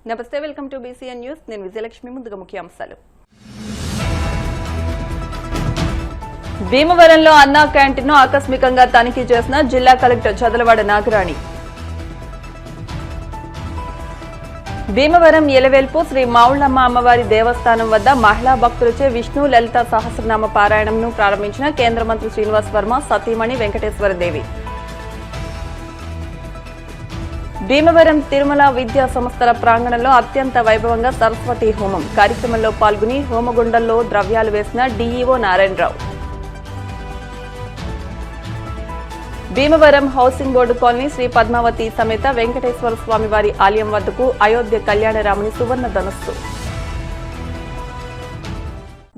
నమస్తే, welcome to BCN news. నేను విజయలక్ష్మి. ముందుగా ముఖ్యాంశాలు. భీమవరంలో అన్నా క్యాంటీన్ను ఆకస్మికంగా తనిఖీ చేసిన జిల్లా కలెక్టర్ చదలవాడ నాగరాణి. భీమవరం ఎలవేల్పు శ్రీ మావుళ్లమ్మ అమ్మవారి దేవస్థానం వద్ద మహిళా భక్తులచే విష్ణు లలిత సహస్రనామ పారాయణంను ప్రారంభించిన కేంద్ర మంత్రి శ్రీనివాస్ వర్మ సతీమణి వెంకటేశ్వరదేవి. భీమవరం తిరుమల విద్యా సంస్థల ప్రాంగణంలో అత్యంత వైభవంగా సరస్వతి హోమం కార్యక్రమంలో పాల్గొని హోమగుండంలో ద్రవ్యాలు వేసిన DEO Narayanarao. Bhimavaram housing board colony Sri Padmavathi సమేత వెంకటేశ్వర స్వామివారి ఆలయం వద్దకు అయోధ్య కళ్యాణరాముని సువర్ణ ధనుస్సు.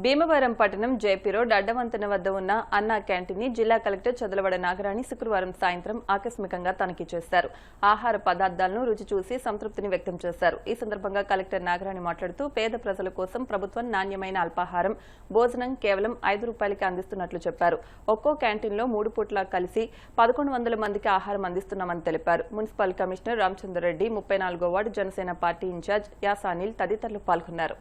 భీమవరం పట్టణం జేపీ రోడ్ అడ్డవంతెన వద్ద ఉన్న అన్నా క్యాంటీన్ ని జిల్లా కలెక్టర్ చదలవాడ నాగరాణి శుక్రవారం సాయంత్రం ఆకస్మికంగా తనిఖీ చేశారు. ఆహార పదార్థాలను రుచి చూసి సంతృప్తిని వ్యక్తం చేశారు. ఈ సందర్భంగా కలెక్టర్ నాగరాణి మాట్లాడుతూ పేద ప్రజల కోసం ప్రభుత్వం నాణ్యమైన అల్పాహారం, భోజనం కేవలం 5 రూపాయలకి అందిస్తున్నట్లు చెప్పారు. ఒక్కో క్యాంటీన్లో 3 పూట్ల కలిసి 1100 మందికి ఆహారం అందిస్తున్నామని తెలిపారు. మున్సిపల్ కమిషనర్ రామచంద్రరెడ్డి, 34వ వార్డు జనసేన పార్టీ ఇన్ఛార్జ్ యాసానిల్ తదితరులు పాల్గొన్నారు.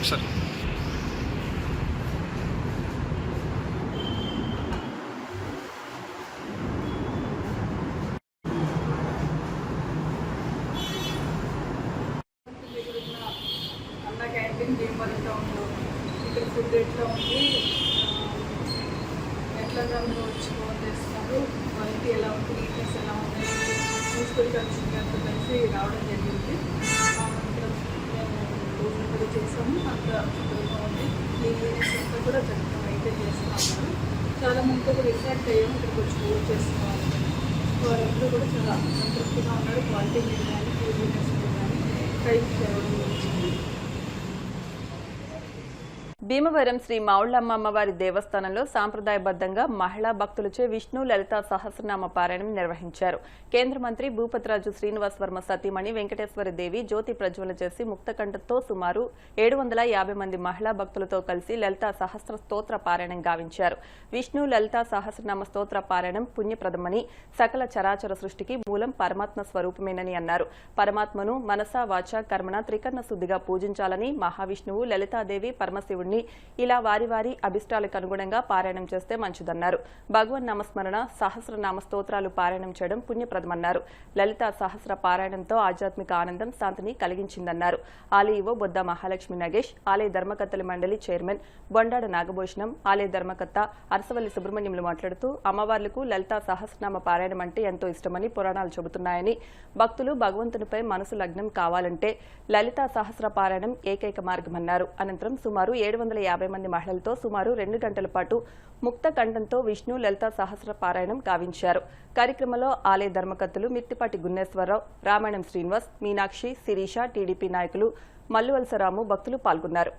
సరే అన్నా క్యాంటీన్ భీమవరం టౌన్లో ఇక్కడ ఫుడ్ ఎట్లా ఉంది, ఎట్లా దాంట్లో వచ్చి ఫోన్ చేస్తున్నారు, క్వాలిటీ ఎలా ఉంది, నీట్నెస్ ఎలా ఉంది, మున్సిపల్ కమిషన్ గారితో కలిసి రావడం జరిగింది. భోజనం కూడా చేసాము. అంతా శుభ్రంగా ఉంది. క్లీన్లీనెస్ అంతా కూడా చక్కగా మెయింటైన్ చేస్తూ ఉన్నారు. చాలా మందితో కూడా ఎగ్జాక్ట్ అయ్యాము. ఇక్కడికి వచ్చి ఫోన్ చేస్తున్నారు. వారందరూ కూడా చాలా సంతృప్తిగా ఉన్నారు. క్వాలిటీ మీద కానీ క్లీన్లీనెస్ మీద కానీ టైంకి తేవడం వచ్చింది. భీమవరం శ్రీ మావుళ్లమ్మ అమ్మవారి దేవస్థానంలో సాంప్రదాయబద్దంగా మహిళా భక్తులచే విష్ణు లలిత సహస్రనామ పారాయణం నిర్వహించారు. కేంద్ర మంత్రి భూపతిరాజు శ్రీనివాస్ వర్మ సతీమణి వెంకటేశ్వరదేవి జ్యోతి ప్రజ్వలన చేసి ముక్తకంఠంతో సుమారు 750 మంది మహిళా భక్తులతో కలిసి లలిత సహస్ర స్తోత్ర పారాయణం గావించారు. విష్ణు లలిత సహస్రనామ స్తోత్ర పారాయణం పుణ్యప్రదమని, సకల చరాచర సృష్టికి మూలం పరమాత్మ స్వరూపమేనని అన్నారు. పరమాత్మను మనస వాచ కర్మణ త్రికరణ శుద్ధిగా పూజించాలని, మహావిష్ణువు లలితాదేవి పరమశివుడిని ఇలా వారి వారి అభిష్టాలకు అనుగుణంగా పారాయణం చేస్తే మంచిదన్నారు. భగవన్ నామస్మరణ, సహస్రనామ స్తోత్రాలు పారాయణం చేయడం పుణ్యప్రదమన్నారు. లలిత సహస్ర పారాయణంతో ఆధ్యాత్మిక ఆనందం, శాంతిని కలిగించిందన్నారు. ఆలయ ఈవో బొద్ద మహాలక్ష్మి నగేష్, ఆలయ ధర్మకర్తల మండలి చైర్మన్ బొండాడ నాగభూషణం, ఆలయ ధర్మకర్త అరసవల్లి సుబ్రహ్మణ్యంలు మాట్లాడుతూ అమ్మవార్లకు లలిత సహస్రనామ పారాయణం అంటే ఎంతో ఇష్టమని పురాణాలు చెబుతున్నాయని, భక్తులు భగవంతునిపై మనసు లగ్నం కావాలంటే లలిత సహస్ర పారాయణం ఏకైక మార్గమన్నారు. అనంతరం సుమారు 750 మంది మహిళలతో సుమారు 2 గంటల పాటు ముక్త కంఠంతో విష్ణు లలిత సహస్ర పారాయణం గావించారు. కార్యక్రమంలో ఆలయ ధర్మకర్తలు మిత్తిపాటి గున్నేశ్వరరావు, రామాయణం శ్రీనివాస్, మీనాక్షి, శిరీష, టీడీపీ నాయకులు మల్లువలసరాము, భక్తులు పాల్గొన్నారు.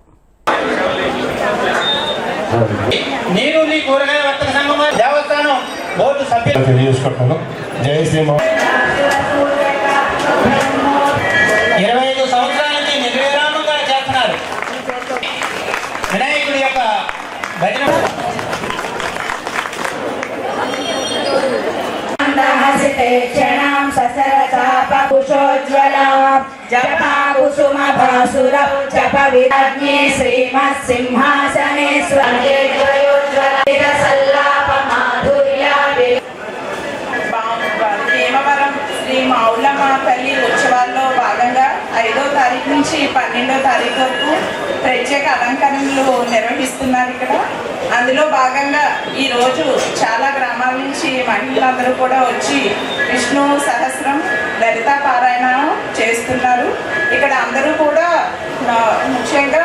వినాయకుడి యొక్క భజన జపా భాసుర జప విరాజ్ఞే శ్రీమత్ సింహాసనేశ్వర సల్లాప మాధుర్యా. భీమవరం శ్రీ మావుళ్లమ్మ తల్లి ఉత్సవాల్లో భాగంగా 5వ తారీఖు నుంచి 12వ తారీఖు వరకు ప్రత్యేక అలంకరణలు నిర్వహిస్తున్నారు ఇక్కడ. అందులో భాగంగా ఈరోజు చాలా గ్రామాల నుంచి మహిళలందరూ కూడా వచ్చి విష్ణు సహస్రం లలిత పారాయణం చేస్తున్నారు. ఇక్కడ అందరూ కూడా ముఖ్యంగా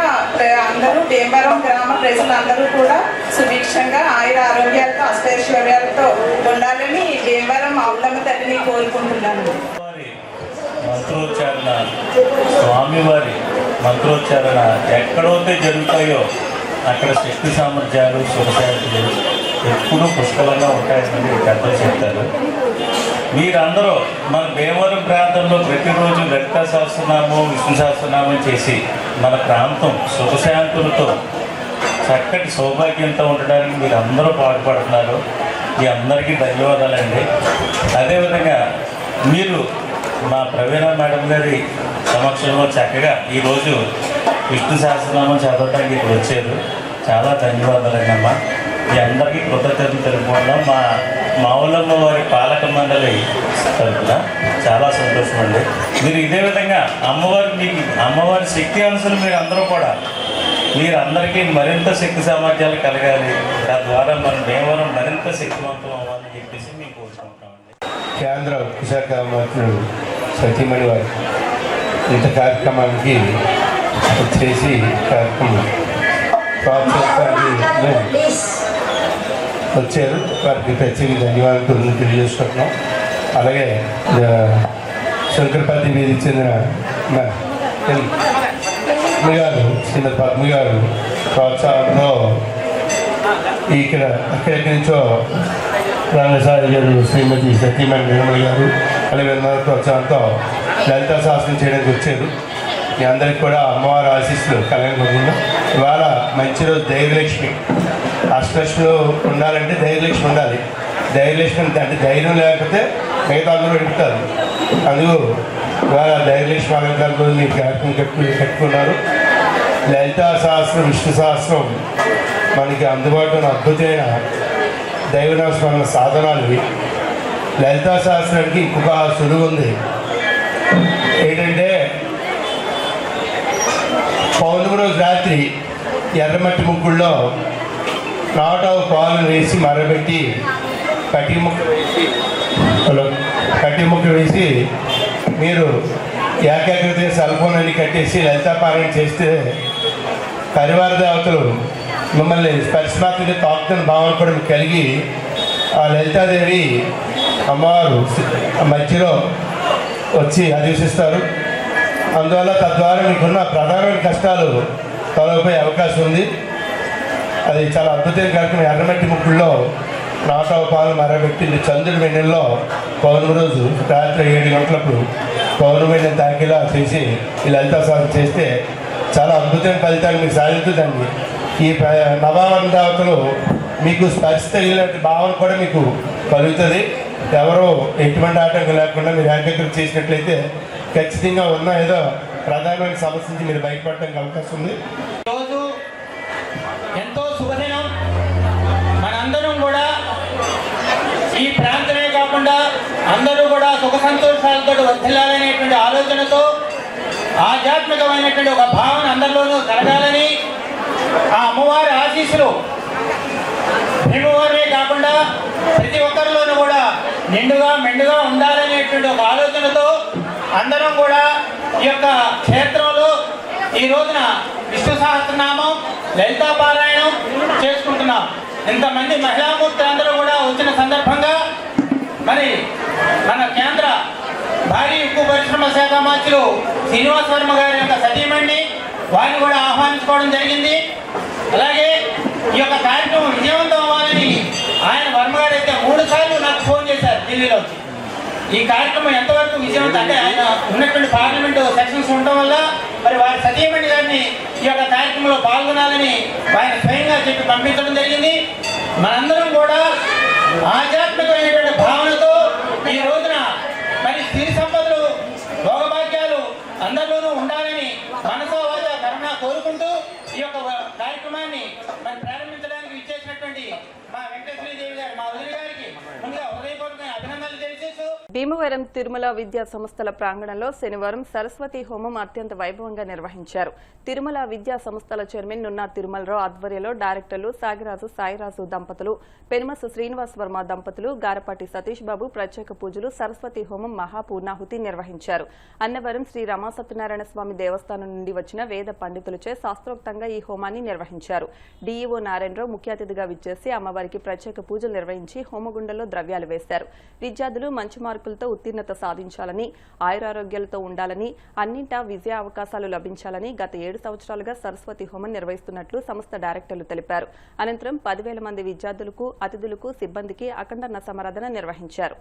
భీమవరం గ్రామ ప్రజలందరూ కూడా సుభిక్షంగా ఆయుర ఆరోగ్యాలతో అష్టైశ్వర్యాలతో ఉండాలని భీమవరం మౌళ్ళమ్మ తల్లిని కోరుకుంటున్నాను. మంత్రోచ్చారణ, స్వామివారి మంత్రోచ్చారణ ఎక్కడైతే జరుగుతాయో అక్కడ శక్తి సామర్థ్యాలు శుభశాంతులు ఎప్పుడూ పుష్కలంగా ఉంటాయని పెద్దలు చెప్తారు. మీరందరూ మన భీమవరం ప్రాంతంలో ప్రతిరోజు లలితా సహస్రనామం, విష్ణు సహస్రనామం చేసి మన ప్రాంతం సుఖశాంతులతో చక్కటి సౌభాగ్యంతో ఉండడానికి మీరు అందరూ పాటుపడుతున్నారు. మీ అందరికీ ధన్యవాదాలండి. అదేవిధంగా మీరు మా ప్రవీణ మేడం గారి సమక్షంలో చక్కగా ఈరోజు విష్ణు సహస్రనామం చదవడానికి ఇక్కడ వచ్చారు. చాలా ధన్యవాదాలండి అమ్మ. మీ అందరికీ కృతజ్ఞతలు తెలుపుకుందాం. మా మౌళ్ళమ్మ వారి పాలక మండలి తరఫున చాలా సంతోషం అండి. మీరు ఇదే విధంగా అమ్మవారి శక్తి అంశాలు మీరు అందరూ కూడా మీరందరికీ మరింత శక్తి సామర్థ్యాలు కలగాలి. తద్వారా మన భీమవరం మరింత శక్తివంతం అవ్వాలని చెప్పేసి మేము కోరుకుంటామండి. కేంద్ర ఉత్సాహ మంత్రులు సతీమణి వారి ఇంత కార్యక్రమానికి చేసి కార్యక్రమం ప్రోత్సహించడానికి వచ్చారు. వారికి ప్రత్యేక ధన్యవాదాలు తెలియజేసుకుంటున్నాం. అలాగే శంకరపల్లి వీధికి చెందిన పద్మ గారు, శ్రీమతి పద్మ గారు ప్రోత్సాహంలో ఇక్కడ ఎక్కడెక్కడి నుంచో రంగసారి గారు, శ్రీమతి సతీమణి నిర్మల గారు అలాగే ప్రోత్సాహంతో లలితా శాస్త్రం చేయడానికి వచ్చారు. మీ అందరికి కూడా అమ్మవారి ఆశీస్సులు కలగకుండా. ఇవాళ మంచి రోజు ధైర్యలక్ష్మి. అష్టలక్ష్మిలో ఉండాలంటే ధైర్యలక్ష్మి ఉండాలి. ధైర్యలక్ష్మి అంటే ధైర్యం లేకపోతే మిగతా అందరూ వెళ్తారు. అందుకు ఇవాళ ధైర్యలక్ష్మి అలంకారం రోజు మీరు కార్యక్రమం కట్టుకున్నారు. లలితా సహస్రం, విష్ణు సహస్రం మనకి అందుబాటులో అద్భుతమైన దైవనామస్మరణ సాధనాలు. లలితా సహస్రానికి ఇంకొక సులువు ఉంది. ఏంటంటే పౌర్ణమి రోజు రాత్రి ఎర్రమట్టి ముగ్గుల్లో నాటావు పాలను వేసి మరబెట్టి కట్టి ముక్క వేసి మీరు ఏకాగ్రత సెల్ఫోన్ అన్ని కట్టేసి లలితాపారాయణ చేస్తే పరివార దేవతలు మిమ్మల్ని స్పర్శమాత్రగా తాకుతున్న భావన కూడా మీకు కలిగి ఆ లలితాదేవి అమ్మవారు మధ్యలో వచ్చి అధివసిస్తారు. అందువల్ల తద్వారా మీకున్న ప్రధానమైన కష్టాలు తొలగిపోయే అవకాశం ఉంది. అది చాలా అద్భుతమైన కార్యక్రమం. ఎర్రమట్టి ముగ్గుల్లో నాటావు పాలు మరబెట్టింది చంద్రుడి వెన్నెల్లో పౌర్ణమి రోజు రాత్రి 7 గంటలప్పుడు పౌర్ణమి వెన్నెల తాకిలా చేసి ఈ లలితా సాధన చేస్తే చాలా అద్భుతమైన ఫలితాలు మీకు సాధించుదండి. ఈ నవావరణ దేవతలు మీకు స్పర్శ తగిలినట్టు భావన కూడా మీకు కలుగుతుంది. ఎవరో ఎటువంటి ఆటంకం లేకుండా మీరు ఏకాగ్రత చేసినట్లయితే ఖచ్చితంగా ఉన్న ఏదో ప్రధానమైన సమస్య నుంచి మీరు బయటపడడానికి అవకాశం ఉంది. ఈరోజు ఎంతో శుభదినం. మనందరం కూడా ఈ ప్రాంతమే కాకుండా అందరూ కూడా సుఖ సంతోషాలతో వర్ధిల్లాలనేటువంటి ఆలోచనతో ఆధ్యాత్మికమైనటువంటి ఒక భావన అందరిలోనూ కలగాలని ఆ అమ్మవారి ఆశీస్సులు భీమవరమే కాకుండా ప్రతి ఒక్కరిలోనూ కూడా నిండుగా మెండుగా ఉండాలనేటువంటి ఒక ఆలోచనతో అందరం కూడా ఈ యొక్క క్షేత్రంలో ఈ రోజున విష్ణు సహస్రనామం, లలితా పారాయణం చేసుకుంటున్నాం. ఇంతమంది మహిళామూర్తులు అందరూ కూడా వచ్చిన సందర్భంగా మరి మన కేంద్ర భారీ ఉక్కు పరిశ్రమ శాఖ మంత్రులు శ్రీనివాస్ వర్మ గారి యొక్క సతీమణి వారిని కూడా ఆహ్వానించుకోవడం జరిగింది. అలాగే ఈ యొక్క కార్యక్రమం విజయవంతం అవ్వాలని ఆయన వర్మ గారు అయితే 3 సార్లు నాకు ఫోన్ చేశారు ఢిల్లీలో. ఈ కార్యక్రమం ఎంతవరకు విజయవంతం అంటే ఆయన ఉన్నటువంటి పార్లమెంటు సెషన్స్ ఉండటం వల్ల మరి వారి సతీమణి గారిని ఈ యొక్క కార్యక్రమంలో పాల్గొనాలని ఆయన స్వయంగా చెప్పి పంపించడం జరిగింది. మనందరం కూడా ఆధ్యాత్మికమైనటువంటి భావనతో ఈ రోజున మరి సిరి సంపదలు, భోగభాగ్యాలు అందరిలోనూ ఉండాలని మనసా వాచా కరుణ కోరుకుంటూ ఈ యొక్క కార్యక్రమాన్ని మరి ప్రారంభించడానికి ఇచ్చేసినటువంటి మా వెంకటేశ్వరీదేవి గారు, మా వదిలి గారికి ముందుగా హృదయపూర్వక అభినందనలు తెలియజేస్తూ భీమవరం తిరుమల విద్యా సంస్థల ప్రాంగణంలో శనివారం సరస్వతి హోమం అత్యంత వైభవంగా నిర్వహించారు. తిరుమల విద్యా సంస్థల చైర్మన్ నున్నా తిరుమలరావు ఆధ్వర్యంలో డైరెక్టర్లు సాగిరాజు సాయిరాజు దంపతులు, పెనుమస శ్రీనివాస్ వర్మ దంపతులు, గారపాటి సతీష్ బాబు ప్రత్యేక పూజలు, సరస్వతి హోమం మహాపూర్ణాహుతి నిర్వహించారు. అన్నవరం శ్రీ రామసత్యనారాయణ స్వామి దేవస్థానం నుండి వచ్చిన వేద పండితులచే శాస్త్రోక్తంగా ఈ హోమాన్ని నిర్వహించారు. డీఈఓ నారాయణరావు ముఖ్య అతిథిగా విచ్చేసి అమ్మవారికి ప్రత్యేక పూజలు నిర్వహించి హోమగుండంలో ద్రవ్యాలు వేశారు. విద్యార్థులు మంచి మార్కులతో ఉత్తీర్ణత సాధించాలని, ఆయురారోగ్యాలతో ఉండాలని, అన్నింటా విజయ అవకాశాలు లభించాలని గత 7 సంవత్సరాలుగా సరస్వతి హోమం నిర్వహిస్తున్నట్లు సంస్థ డైరెక్టర్లు తెలిపారు. అనంతరం 10,000 మంది విద్యార్థులకు, అతిథులకు, సిబ్బందికి అఖండ సమారాధన నిర్వహించారు.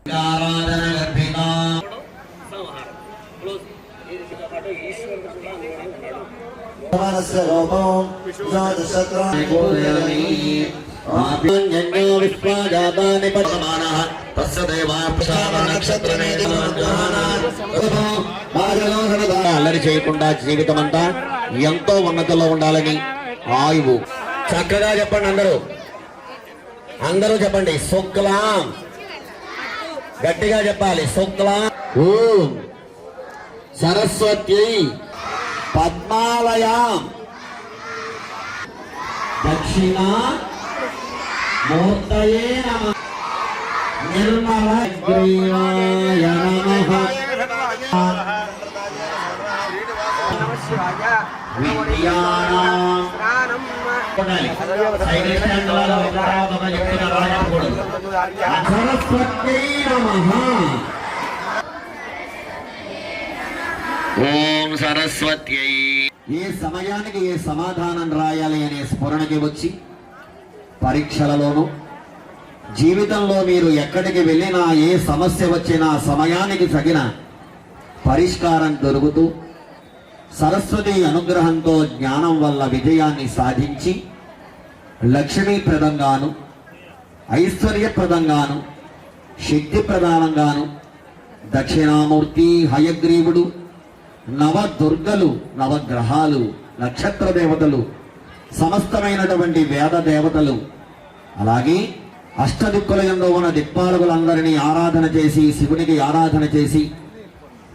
అల్లరి చేయకుండా జీవితమంతా ఎంతో ఉన్నతంలో ఉండాలని ఆయువు. చక్కగా చెప్పండి, అందరూ చెప్పండి. శుక్లాం, గట్టిగా చెప్పాలి. శుక్లాం ఓం సరస్వతి పద్మాలయాం దక్షిణ మూర్తయే నమః నిర్మలగ్రీవాయ నమః విద్యానాం సరస్వత్యై నమః. ఓం సరస్వత్యై. ఏ సమయానికి ఏ సమాధానం రాయాలి అనే స్ఫురణకి వచ్చి పరీక్షలలోనూ జీవితంలో మీరు ఎక్కడికి వెళ్ళినా ఏ సమస్య వచ్చినా సమయానికి తగిన పరిష్కారం దొరుకుతూ సరస్వతి అనుగ్రహంతో జ్ఞానం వల్ల విజయాన్ని సాధించి లక్ష్మీప్రదంగాను, ఐశ్వర్యప్రదంగాను, శక్తి ప్రదానంగాను దక్షిణామూర్తి, హయగ్రీవుడు, నవదుర్గలు, నవగ్రహాలు, నక్షత్ర దేవతలు, సమస్తమైనటువంటి వేద దేవతలు, అలాగే అష్టదిక్కుల యందు ఉన్న దిక్పాలకులందరినీ ఆరాధన చేసి, శివునికి ఆరాధన చేసి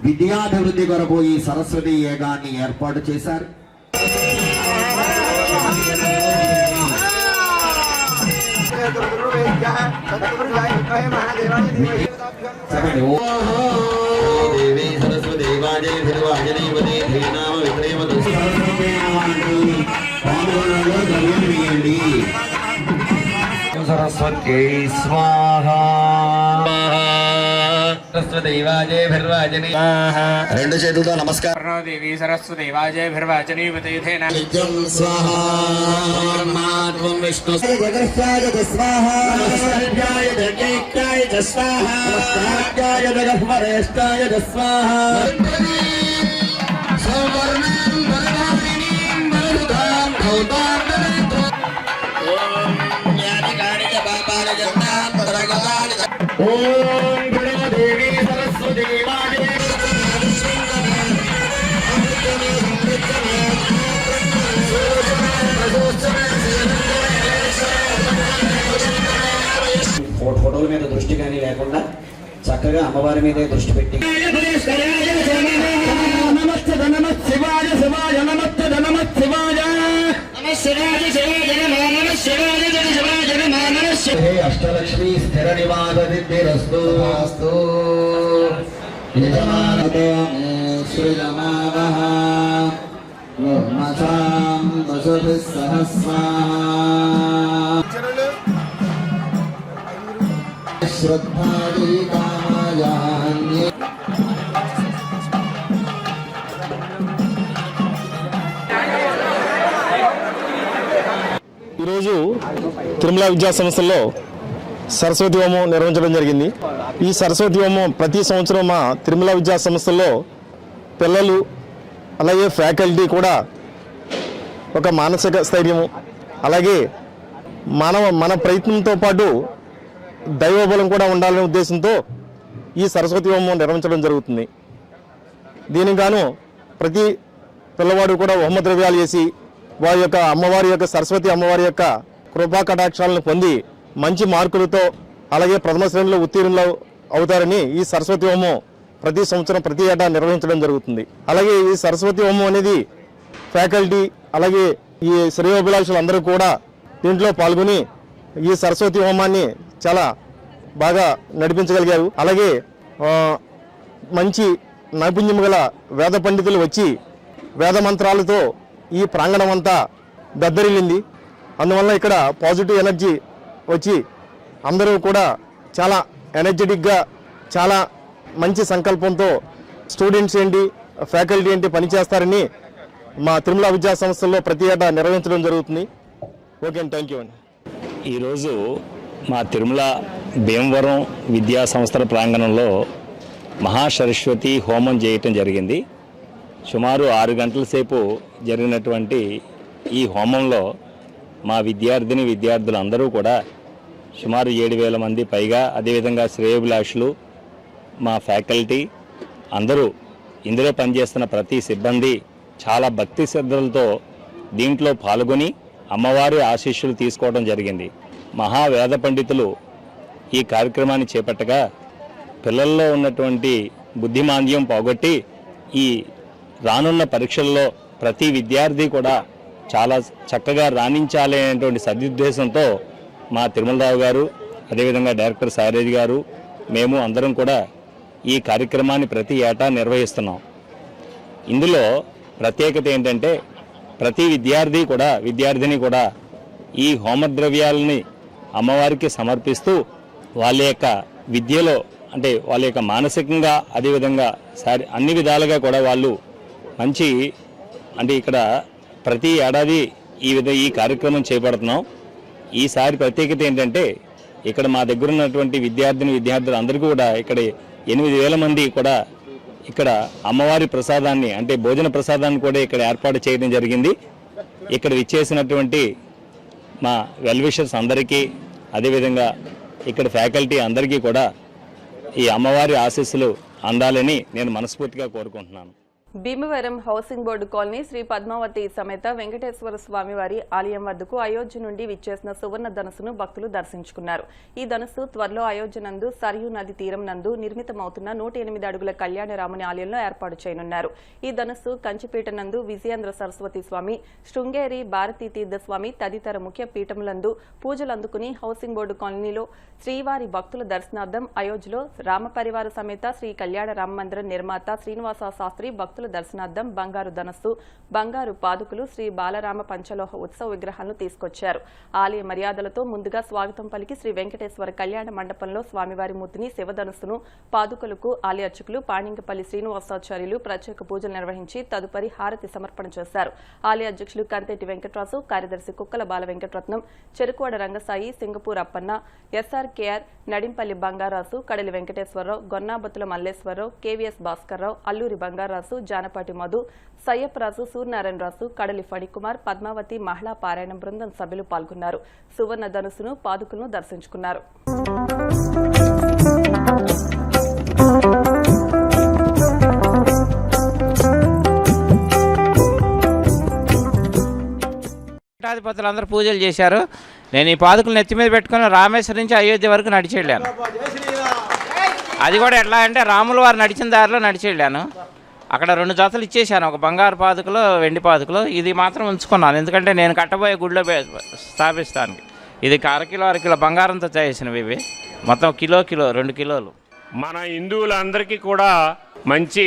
విద్యాభివృద్ధి కొరకు ఈ సరస్వతి యాగాన్ని ఏర్పాటు చేశారు. సరస్వత్యై స్వాహా. రెండు చేతులతో నమస్కారం. దేవి సరస్వతి వాజేభిర్వాచనీ విష్ణు జగత్యాయ స్వాహా, నమస్కారాయ జగత్యాయ స్వాహా, నమస్కారాయ జగత్వరేష్టాయ స్వాహా. ఓం దేవి సరస్వతి ఫోటోల మీద దృష్టి కానీ లేకుండా చక్కగా అమ్మవారి మీదే దృష్టి పెట్టి అష్టలక్ష్మి స్థిర నివాస సిద్ధిరస్తు. సృజమావః మసాం వసుభిః సహస్రా శ్రద్ధాది కామయాన్యే. ఈరోజు తిరుమల విద్యా సంస్థల్లో సరస్వతి హోమం నిర్వహించడం జరిగింది. ఈ సరస్వతి హోమం ప్రతి సంవత్సరం మా తిరుమల విద్యా సంస్థల్లో పిల్లలు అలాగే ఫ్యాకల్టీ కూడా ఒక మానసిక స్థైర్యము, అలాగే మన ప్రయత్నంతో పాటు దైవబలం కూడా ఉండాలనే ఉద్దేశంతో ఈ సరస్వతి హోమం నిర్వహించడం జరుగుతుంది. దీనికి గాను ప్రతి పిల్లవాడు కూడా హోమ ద్రవ్యాలు చేసి వారి యొక్క అమ్మవారి యొక్క సరస్వతి అమ్మవారి యొక్క కృపా కటాక్షాలను పొంది మంచి మార్కులతో అలాగే ప్రథమ శ్రేణిలో ఉత్తీర్ణులు అవుతారని ఈ సరస్వతి హోమం ప్రతి సంవత్సరం ప్రతి ఏటా నిర్వహించడం జరుగుతుంది. అలాగే ఈ సరస్వతి హోమం అనేది ఫ్యాకల్టీ అలాగే ఈ శ్రేయోభిలాషులు అందరూ కూడా దీంట్లో పాల్గొని ఈ సరస్వతి హోమాన్ని చాలా బాగా నడిపించగలిగారు. అలాగే మంచి నైపుణ్యం గల వేద పండితులు వచ్చి వేద మంత్రాలతో ఈ ప్రాంగణం అంతా దద్దరిల్లింది. అందువల్ల ఇక్కడ పాజిటివ్ ఎనర్జీ వచ్చి అందరూ కూడా చాలా ఎనర్జెటిక్గా చాలా మంచి సంకల్పంతో స్టూడెంట్స్ ఏంటి ఫ్యాకల్టీ ఏంటి పనిచేస్తారని మా తిరుమల విద్యా సంస్థల్లో ప్రతి ఏటా నిర్వహించడం జరుగుతుంది. ఓకే అండి, థ్యాంక్ యూ అండి. ఈరోజు మా తిరుమల భీమవరం విద్యా సంస్థల ప్రాంగణంలో మహాసరస్వతి హోమం చేయటం జరిగింది. సుమారు 6 గంటల సేపు జరిగినటువంటి ఈ హోమంలో మా విద్యార్థులు అందరూ కూడా సుమారు 7,000 మంది పైగా, అదేవిధంగా శ్రేయోభిలాషులు, మా ఫ్యాకల్టీ అందరూ ఇందులో పనిచేస్తున్న ప్రతి సిబ్బంది చాలా భక్తి శ్రద్ధలతో దీంట్లో పాల్గొని అమ్మవారి ఆశీస్సులు తీసుకోవడం జరిగింది. మహావేద పండితులు ఈ కార్యక్రమాన్ని చేపట్టగా పిల్లల్లో ఉన్నటువంటి బుద్ధిమాంద్యం పోగొట్టి ఈ రానున్న పరీక్షల్లో ప్రతి విద్యార్థి కూడా చాలా చక్కగా రాణించాలి అనేటువంటి సదుద్దేశంతో మా తిరుమలరావు గారు, అదేవిధంగా డైరెక్టర్ సాయిరాజ్ గారు, మేము అందరం కూడా ఈ కార్యక్రమాన్ని ప్రతి ఏటా నిర్వహిస్తున్నాం. ఇందులో ప్రత్యేకత ఏంటంటే ప్రతి విద్యార్థిని కూడా ఈ హోమద్రవ్యాలని అమ్మవారికి సమర్పిస్తూ వాళ్ళ యొక్క విద్యలో అంటే వాళ్ళ యొక్క మానసికంగా అదేవిధంగా అన్ని విధాలుగా కూడా వాళ్ళు మంచి అంటే ఇక్కడ ప్రతి ఏడాది ఈ కార్యక్రమం చేపడుతున్నాం. ఈసారి ప్రత్యేకత ఏంటంటే ఇక్కడ మా దగ్గర ఉన్నటువంటి విద్యార్థులు అందరికీ కూడా ఇక్కడ 8,000 మంది కూడా ఇక్కడ అమ్మవారి ప్రసాదాన్ని అంటే భోజన ప్రసాదాన్ని కూడా ఇక్కడ ఏర్పాటు చేయడం జరిగింది. ఇక్కడ విచ్చేసినటువంటి మా వెల్ విషర్స్ అందరికీ అదేవిధంగా ఇక్కడ ఫ్యాకల్టీ అందరికీ కూడా ఈ అమ్మవారి ఆశీస్సులు అందాలని నేను మనస్ఫూర్తిగా కోరుకుంటున్నాను. Bhimavaram housing board colony Sri Padmavathi సమేత వెంకటేశ్వర స్వామివారి ఆలయం వద్దకు అయోధ్య నుండి విచ్చేసిన సువర్ణ ధనుసును భక్తులు దర్శించుకున్నారు. ఈ ధనుసు త్వరలో అయోధ్య నందు సరియు నది తీరం నందు నిర్మితమవుతున్న 108 అడుగుల కళ్యాణరాముని ఆలయంలో ఏర్పాటు చేయనున్నారు. ఈ ధనుసు కంచిపీట నందు విజయేంద్ర సరస్వతి స్వామి, శృంగేరి భారతీ తీర్థస్వామి తదితర ముఖ్య పీఠములందు పూజలు అందుకుని హౌసింగ్ బోర్డు కాలనీలో శ్రీవారి భక్తుల దర్శనార్థం అయోధ్యలో రామపరివార సమేత శ్రీ కళ్యాణ రామ మందిరం నిర్మాత శ్రీనివాస శాస్త్రి భక్తుల దర్శనార్థం బంగారు ధనస్సు, బంగారు పాదుకులు, శ్రీ బాలరామ పంచలోహ ఉత్సవ విగ్రహాలను తీసుకొచ్చారు. ఆలయ మర్యాదలతో ముందుగా స్వాగతం పలికి శ్రీ వెంకటేశ్వర కళ్యాణ మండపంలో స్వామివారి మూర్తిని, శివధనుస్సును, పాదుకలకు ఆలయ అర్చకులు పాణింగపల్లి శ్రీనివాసాచార్యులు ప్రత్యేక పూజలు నిర్వహించి తదుపరి హారతి సమర్పణ చేశారు. ఆలయ అధ్యక్షులు కంతేటి వెంకటరాజు, కార్యదర్శి కుక్కల బాల వెంకటరత్నం, చెరుకువాడ రంగసాయి, సింగపూర్ అప్పన్న, ఎస్ఆర్కేఆర్, నడింపల్లి బంగారాసు, కడలి వెంకటేశ్వరరావు, గొన్నాబత్తుల మల్లేశ్వరరావు, కేవీఎస్ భాస్కర్రావు, అల్లూరి బంగారాసు, జానపాటి మధు, సయ్యప్పరాజు, సూర్యనారాయణరాజు, కడలి ఫణికుమార్, పద్మావతి మహిళా పారాయణ బృందం సభ్యులు పాల్గొన్నారు. సువర్ణ ధనుసును, పాదుకులను దర్శించుకున్నారు. పీఠాధిపతులు అందరూ పూజలు చేశారు. నేను ఈ పాదుకులు నెత్తి మీద పెట్టుకుని రామేశ్వరం నుంచి అయోధ్య వరకు నడిచి వెళ్ళాను. అది కూడా ఎట్లా అంటే రాముల వారు నడిచిన దారిలో నడిచి వెళ్ళాను. అక్కడ 2 జతలు ఇచ్చేసాను, ఒక బంగారు పాదుకలో వెండి పాదుకలో. ఇది మాత్రం ఉంచుకున్నాను, ఎందుకంటే నేను కట్టబోయే గుడిలో స్థాపిస్తానికి. ఇది 1/2 కిలో 1/2 కిలో బంగారంతో చేసినవి. ఇవి మొత్తం కిలో 2 కిలోలు. మన హిందువులందరికీ కూడా మంచి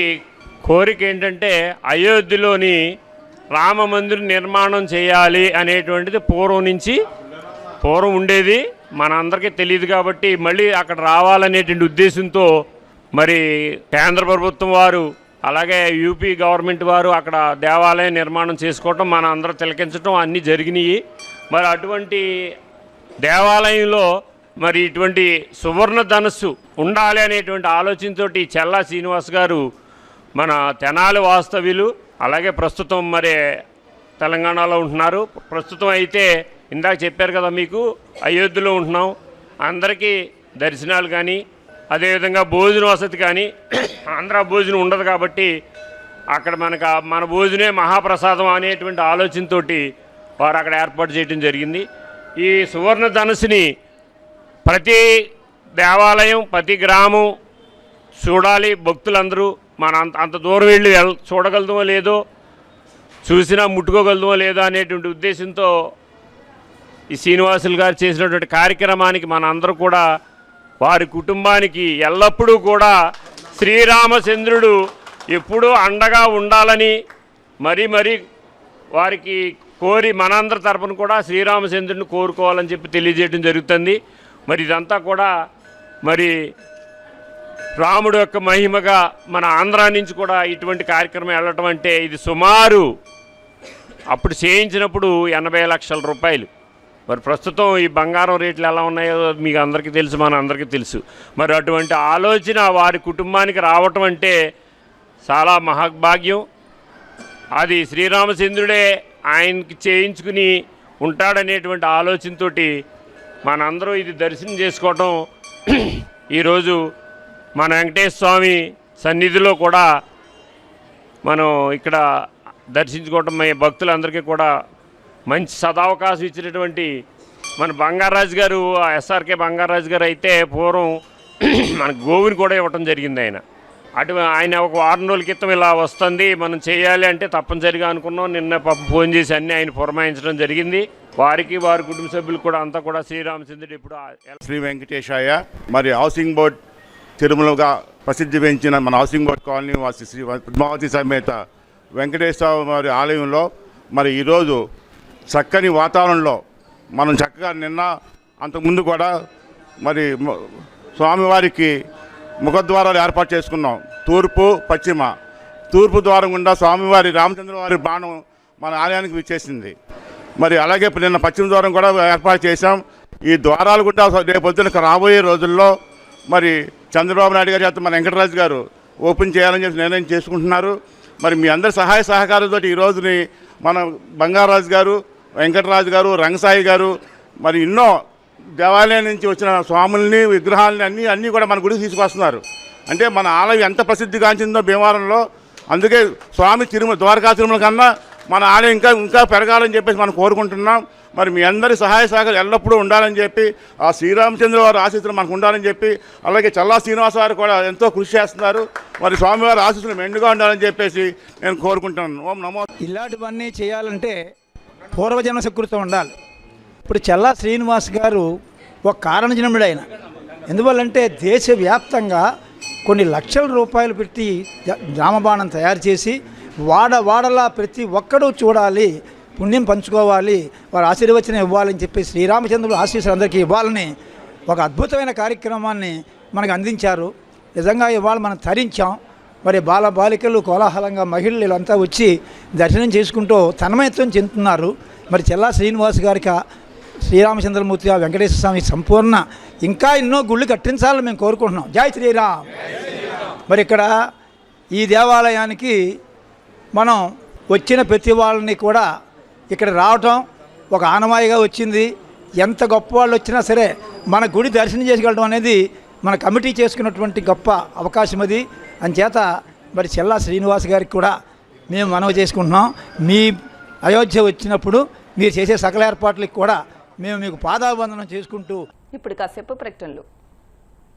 కోరిక ఏంటంటే అయోధ్యలోని రామ మందిరం నిర్మాణం చేయాలి అనేటువంటిది పూర్వం ఉండేది. మన అందరికీ తెలియదు కాబట్టి మళ్ళీ అక్కడ రావాలనేటువంటి ఉద్దేశంతో మరి కేంద్ర ప్రభుత్వం వారు అలాగే యూపీ గవర్నమెంట్ వారు అక్కడ దేవాలయం నిర్మాణం చేసుకోవటం మన అందరూ తిలకించడం అన్నీ జరిగినాయి. మరి అటువంటి దేవాలయంలో మరి ఇటువంటి సువర్ణ ధనస్సు ఉండాలి అనేటువంటి ఆలోచనతోటి చెల్లా శ్రీనివాస్ గారు మన తెనాలి వాస్తవ్యులు, అలాగే ప్రస్తుతం మరి తెలంగాణలో ఉంటున్నారు. ప్రస్తుతం అయితే ఇందాక చెప్పారు కదా మీకు అయోధ్యలో ఉంటున్నాం. అందరికీ దర్శనాలు కానీ అదేవిధంగా భోజన వసతి కానీ ఆంధ్ర భోజనం ఉండదు కాబట్టి అక్కడ మన భోజనే మహాప్రసాదం అనేటువంటి ఆలోచనతో వారు అక్కడ ఏర్పాటు చేయడం జరిగింది. ఈ సువర్ణ ధనుసుని ప్రతి దేవాలయం ప్రతి గ్రామం చూడాలి భక్తులందరూ. మన అంత దూరం వెళ్ళి చూడగలుగుతామో లేదో, చూసినా ముట్టుకోగలుగుతామో లేదో అనేటువంటి ఉద్దేశంతో ఈ శ్రీనివాసులు గారు చేసినటువంటి కార్యక్రమానికి మన అందరూ కూడా వారి కుటుంబానికి ఎల్లప్పుడూ కూడా శ్రీరామచంద్రుడు ఎప్పుడూ అండగా ఉండాలని మరీ వారికి కోరి మనందరి తరపున కూడా శ్రీరామచంద్రుడిని కోరుకోవాలని చెప్పి తెలియజేయడం జరుగుతుంది. మరి ఇదంతా కూడా మరి రాముడు యొక్క మహిమగా మన ఆంధ్రా నుంచి కూడా ఇటువంటి కార్యక్రమం వెళ్ళటం అంటే ఇది సుమారు అప్పుడు చేయించినప్పుడు 80 లక్షల రూపాయలు. మరి ప్రస్తుతం ఈ బంగారం రేట్లు ఎలా ఉన్నాయో మీకు అందరికీ తెలుసు, మన అందరికీ తెలుసు. మరి అటువంటి ఆలోచన వారి కుటుంబానికి రావటం అంటే చాలా మహాభాగ్యం. అది శ్రీరామచంద్రుడే ఆయనకి చేయించుకుని ఉంటాడనేటువంటి ఆలోచనతో మనందరూ ఇది దర్శనం చేసుకోవటం ఈరోజు మన వెంకటేశ్వర స్వామి సన్నిధిలో కూడా మనం ఇక్కడ దర్శించుకోవటం భక్తులందరికీ కూడా మంచి సదావకాశం ఇచ్చినటువంటి మన బంగారాజు గారు, ఎస్ఆర్కే బంగారాజు గారు అయితే పూర్వం మన గోవుని కూడా ఇవ్వటం జరిగింది. ఆయన ఒక వారం రోజుల క్రితం ఇలా వస్తుంది మనం చేయాలి అంటే తప్పనిసరిగా అనుకున్నాం. నిన్న ఫోన్ చేసి అన్నీ ఆయన పురమాయించడం జరిగింది. వారికి వారి కుటుంబ సభ్యులు కూడా అంతా కూడా శ్రీరామచంద్రుడు ఇప్పుడు శ్రీ వెంకటేశాయ. మరి హౌసింగ్ బోర్డ్ తిరుమలగా ప్రసిద్ధి పెంచిన మన హౌసింగ్ బోర్డ్ కాలనీ వాసి శ్రీ పద్మావతి సమేత వెంకటేశ్వర వారి ఆలయంలో మరి ఈరోజు చక్కని వాతావరణంలో మనం చక్కగా నిన్న అంతకుముందు కూడా మరి స్వామివారికి ముఖద్వారాలు ఏర్పాటు చేసుకున్నాం. తూర్పు పశ్చిమ. తూర్పు ద్వారం గుండా స్వామివారి రామచంద్ర వారి బాణం మన ఆలయానికి విచ్చేసింది. మరి అలాగే నిన్న పశ్చిమ ద్వారం కూడా ఏర్పాటు చేశాం. ఈ ద్వారాలు కూడా రేపొద్దున రాబోయే రోజుల్లో మరి చంద్రబాబు నాయుడు గారి చేత మన వెంకటరాజు గారు ఓపెన్ చేయాలని చెప్పి నిర్ణయం చేసుకుంటున్నారు. మరి మీ అందరి సహాయ సహకారంతో ఈ రోజుని మన బంగారాజు గారు, వెంకటరాజు గారు, రంగసాయి గారు మరి ఎన్నో దేవాలయం నుంచి వచ్చిన స్వాముల్ని విగ్రహాలని అన్నీ కూడా మన గుడికి తీసుకొస్తున్నారు. అంటే మన ఆలయం ఎంత ప్రసిద్ధిగాంచిందో భీమవరంలో. అందుకే స్వామి ద్వారకా తిరుమల కన్నా మన ఆలయం ఇంకా పెరగాలని చెప్పేసి మనం కోరుకుంటున్నాం. మరి మీ అందరి సహాయ సహకారం ఎల్లప్పుడూ ఉండాలని చెప్పి ఆ శ్రీరామచంద్ర వారి ఆశీస్సులు మనకు ఉండాలని చెప్పి అలాగే చల్లా శ్రీనివాస వారు కూడా ఎంతో కృషి చేస్తున్నారు. మరి స్వామివారి ఆశీస్సులు మెండుగా ఉండాలని చెప్పేసి నేను కోరుకుంటున్నాను. ఓం నమో. ఇలాంటివన్నీ చేయాలంటే పూర్వజన్మ సుకృతం ఉండాలి. ఇప్పుడు చల్లా శ్రీనివాస్ గారు ఒక కారణజన్ముడు ఆయన. ఎందువల్లంటే దేశవ్యాప్తంగా కొన్ని లక్షల రూపాయలు పెట్టి రామబాణం తయారు చేసి వాడలా ప్రతి ఒక్కడూ చూడాలి, పుణ్యం పంచుకోవాలి, వారు ఆశీర్వచనం ఇవ్వాలని చెప్పి శ్రీరామచంద్రుడు ఆశీస్సులు అందరికీ ఇవ్వాలని ఒక అద్భుతమైన కార్యక్రమాన్ని మనకు అందించారు. నిజంగా ఇవాళ మనం తరించాం. మరి బాలికలు కోలాహలంగా మహిళలు వీళ్ళంతా వచ్చి దర్శనం చేసుకుంటూ తన్మయత్వం చెందుతున్నారు. మరి చల్లా శ్రీనివాస్ గారికి శ్రీరామచంద్రమూర్తి వెంకటేశ్వర స్వామి సంపూర్ణ ఇంకా ఎన్నో గుళ్ళు కట్టించాలని మేము కోరుకుంటున్నాం. జై శ్రీరామ్. మరి ఇక్కడ ఈ దేవాలయానికి మనం వచ్చిన ప్రతి వాళ్ళని కూడా ఇక్కడ రావటం ఒక ఆనవాయిగా వచ్చింది. ఎంత గొప్ప వాళ్ళు వచ్చినా సరే మన గుడి దర్శనం చేసుకెళ్ళడం అనేది మన కమిటీ చేసుకున్నటువంటి గొప్ప అవకాశం అది. అంచేత మరి చల్లా శ్రీనివాస్ గారికి కూడా మేము మనవి చేసుకుంటున్నాం. మీ అయోధ్య వచ్చినప్పుడు మీరు చేసే సకల ఏర్పాట్లకు కూడా మేము మీకు పాదాభివందనం చేసుకుంటూ ఇప్పుడు కాసేపు ప్రకటనలు.